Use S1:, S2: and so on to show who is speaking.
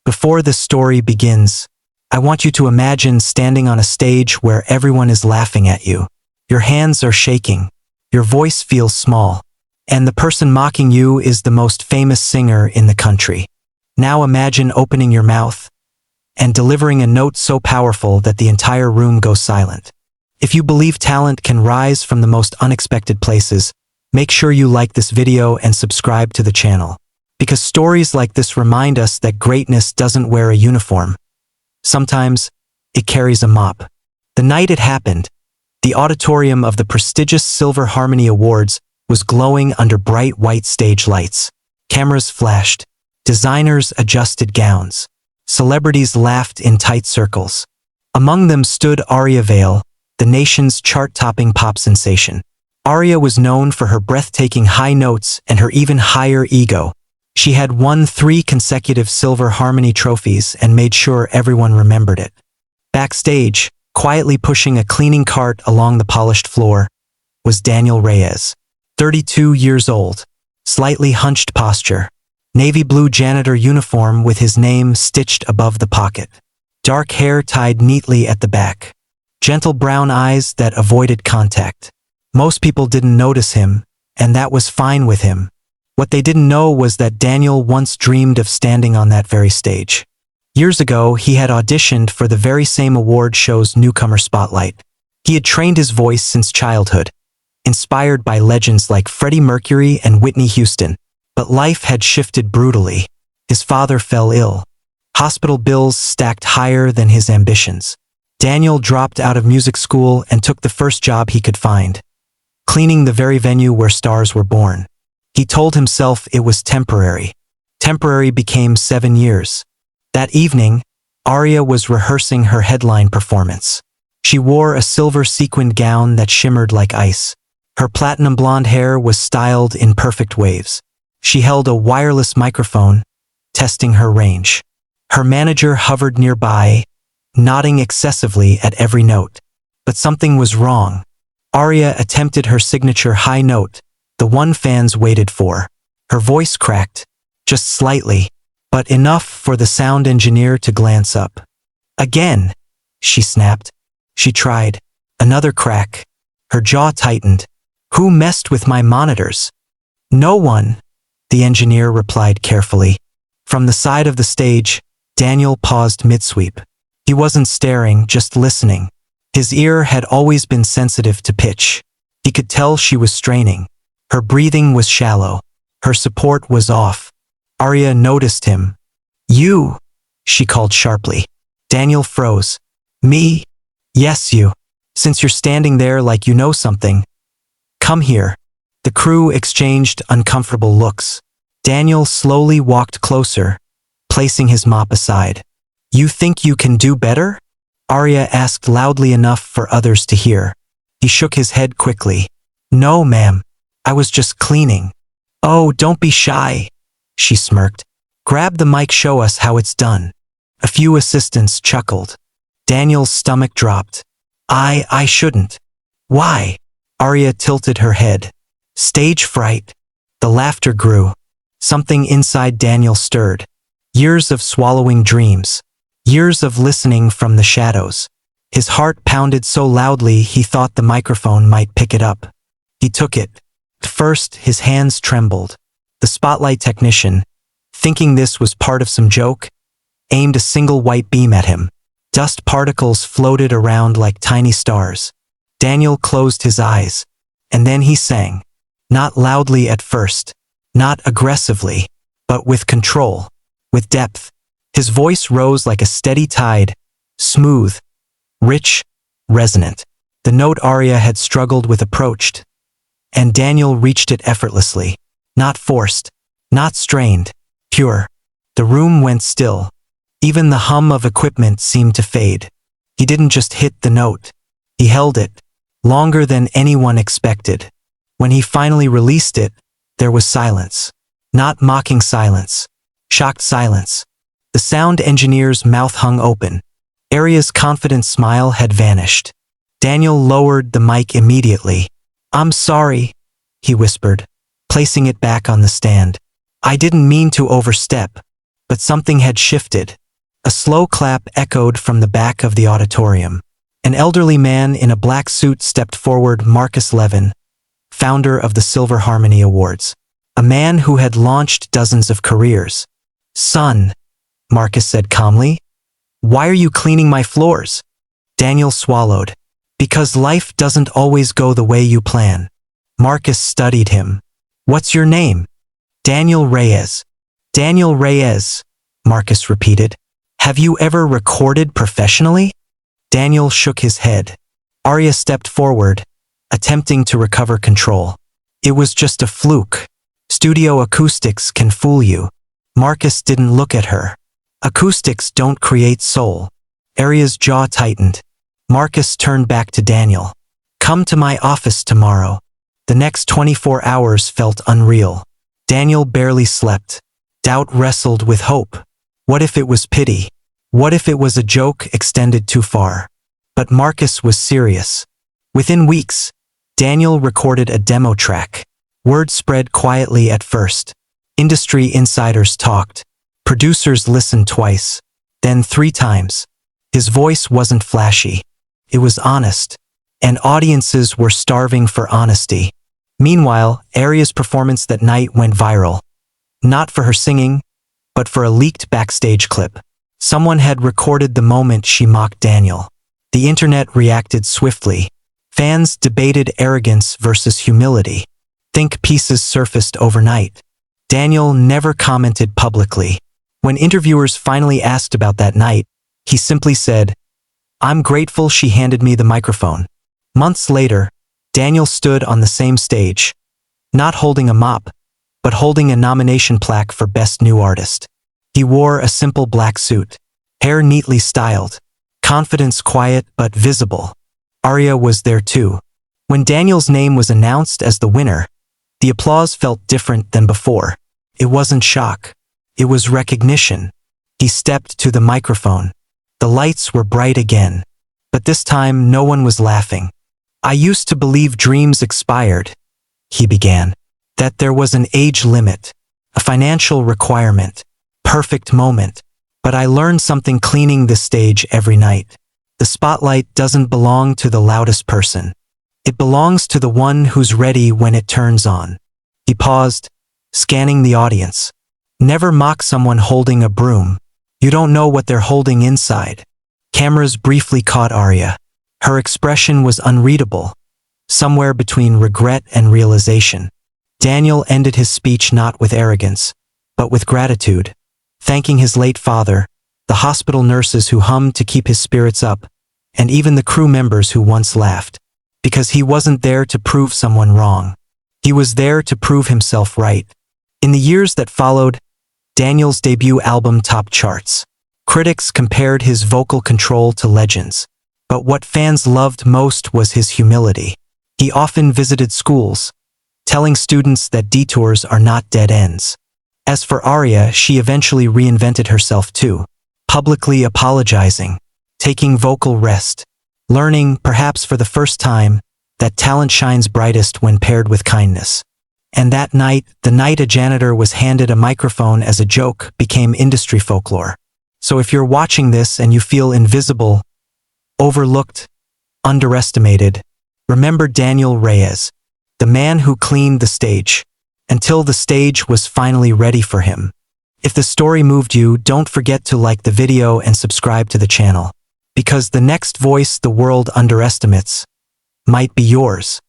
S1: Before the story begins, I want you to imagine standing on a stage where everyone is laughing at you. Your hands are shaking. Your voice feels small. And the person mocking you is the most famous singer in the country. Now imagine opening your mouth and delivering a note so powerful that the entire room goes silent. If you believe talent can rise from the most unexpected places, make sure you like this video and subscribe to the channel. Because stories like this remind us that greatness doesn't wear a uniform. Sometimes, it carries a mop. The night it happened, the auditorium of the prestigious Silver Harmony Awards was glowing under bright white stage lights. Cameras flashed. Designers adjusted gowns. Celebrities laughed in tight circles. Among them stood Aria Vale, the nation's chart-topping pop sensation. Aria was known for her breathtaking high notes and her even higher ego. She had won 3 consecutive Silver Harmony trophies and made sure everyone remembered it. Backstage, quietly pushing a cleaning cart along the polished floor, was Daniel Reyes. 32 years old, slightly hunched posture, navy blue janitor uniform with his name stitched above the pocket, dark hair tied neatly at the back, gentle brown eyes that avoided contact. Most people didn't notice him, and that was fine with him. What they didn't know was that Daniel once dreamed of standing on that very stage. Years ago, he had auditioned for the very same award show's newcomer spotlight. He had trained his voice since childhood, inspired by legends like Freddie Mercury and Whitney Houston. But life had shifted brutally. His father fell ill. Hospital bills stacked higher than his ambitions. Daniel dropped out of music school and took the first job he could find, cleaning the very venue where stars were born. He told himself it was temporary. Temporary became 7 years. That evening, Aria was rehearsing her headline performance. She wore a silver sequined gown that shimmered like ice. Her platinum blonde hair was styled in perfect waves. She held a wireless microphone, testing her range. Her manager hovered nearby, nodding excessively at every note. But something was wrong. Aria attempted her signature high note, the one fans waited for. Her voice cracked, just slightly, but enough for the sound engineer to glance up. Again, she snapped. She tried. Another crack. Her jaw tightened. Who messed with my monitors? No one, the engineer replied carefully. From the side of the stage, Daniel paused mid-sweep. He wasn't staring, just listening. His ear had always been sensitive to pitch. He could tell she was straining. Her breathing was shallow. Her support was off. Aria noticed him. You, she called sharply. Daniel froze. Me? Yes, you. Since you're standing there like you know something. Come here. The crew exchanged uncomfortable looks. Daniel slowly walked closer, placing his mop aside. You think you can do better? Aria asked loudly enough for others to hear. He shook his head quickly. No, ma'am. I was just cleaning. Oh, don't be shy, she smirked. Grab the mic, show us how it's done. A few assistants chuckled. Daniel's stomach dropped. I shouldn't. Why? Aria tilted her head. Stage fright. The laughter grew. Something inside Daniel stirred. Years of swallowing dreams. Years of listening from the shadows. His heart pounded so loudly he thought the microphone might pick it up. He took it. At first, his hands trembled. The spotlight technician, thinking this was part of some joke, aimed a single white beam at him. Dust particles floated around like tiny stars. Daniel closed his eyes, and then he sang. Not loudly at first, not aggressively, but with control, with depth. His voice rose like a steady tide, smooth, rich, resonant. The note Aria had struggled with approached, and Daniel reached it effortlessly. Not forced, not strained, pure. The room went still. Even the hum of equipment seemed to fade. He didn't just hit the note. He held it, longer than anyone expected. When he finally released it, there was silence. Not mocking silence. Shocked silence. The sound engineer's mouth hung open. Aria's confident smile had vanished. Daniel lowered the mic immediately. I'm sorry, he whispered, placing it back on the stand. I didn't mean to overstep, But something had shifted. A slow clap echoed from the back of the auditorium. An elderly man in a black suit stepped forward, Marcus Levin, founder of the Silver Harmony Awards. A man who had launched dozens of careers. "Son," Marcus said calmly, "why are you cleaning my floors?" Daniel swallowed. "Because life doesn't always go the way you plan." Marcus studied him. "What's your name?" "Daniel Reyes." "Daniel Reyes," Marcus repeated. "Have you ever recorded professionally?" Daniel shook his head. Arya stepped forward, attempting to recover control. "It was just a fluke. Studio acoustics can fool you." Marcus didn't look at her. "Acoustics don't create soul." Arya's jaw tightened. Marcus turned back to Daniel. "Come to my office tomorrow." The next 24 hours felt unreal. Daniel barely slept. Doubt wrestled with hope. What if it was pity? What if it was a joke extended too far? But Marcus was serious. Within weeks, Daniel recorded a demo track. Word spread quietly at first. Industry insiders talked. Producers listened twice, then 3 times. His voice wasn't flashy. It was honest. And audiences were starving for honesty. Meanwhile, Arya's performance that night went viral. Not for her singing, but for a leaked backstage clip. Someone had recorded the moment she mocked Daniel. The internet reacted swiftly. Fans debated arrogance versus humility. Think pieces surfaced overnight. Daniel never commented publicly. When interviewers finally asked about that night, he simply said, "I'm grateful she handed me the microphone." Months later, Daniel stood on the same stage, not holding a mop, but holding a nomination plaque for Best New Artist. He wore a simple black suit, hair neatly styled, confidence quiet but visible. Arya was there too. When Daniel's name was announced as the winner, the applause felt different than before. It wasn't shock. It was recognition. He stepped to the microphone. The lights were bright again. But this time no one was laughing. "I used to believe dreams expired," he began. "That there was an age limit, a financial requirement, perfect moment. But I learned something cleaning this stage every night. The spotlight doesn't belong to the loudest person. It belongs to the one who's ready when it turns on." He paused, scanning the audience. Never mock someone holding a broom. You don't know what they're holding inside. Cameras briefly caught Arya. Her expression was unreadable, somewhere between regret and realization. Daniel ended his speech not with arrogance, but with gratitude, thanking his late father, the hospital nurses who hummed to keep his spirits up, and even the crew members who once laughed. Because he wasn't there to prove someone wrong. He was there to prove himself right. In the years that followed, Daniel's debut album topped charts. Critics compared his vocal control to legends. But what fans loved most was his humility. He often visited schools, telling students that detours are not dead ends. As for Arya, she eventually reinvented herself too, publicly apologizing, taking vocal rest, learning, perhaps for the first time, that talent shines brightest when paired with kindness. And that night, the night a janitor was handed a microphone as a joke, became industry folklore. So if you're watching this and you feel invisible, overlooked, underestimated, remember Daniel Reyes, the man who cleaned the stage, until the stage was finally ready for him. If the story moved you, don't forget to like the video and subscribe to the channel. Because the next voice the world underestimates might be yours.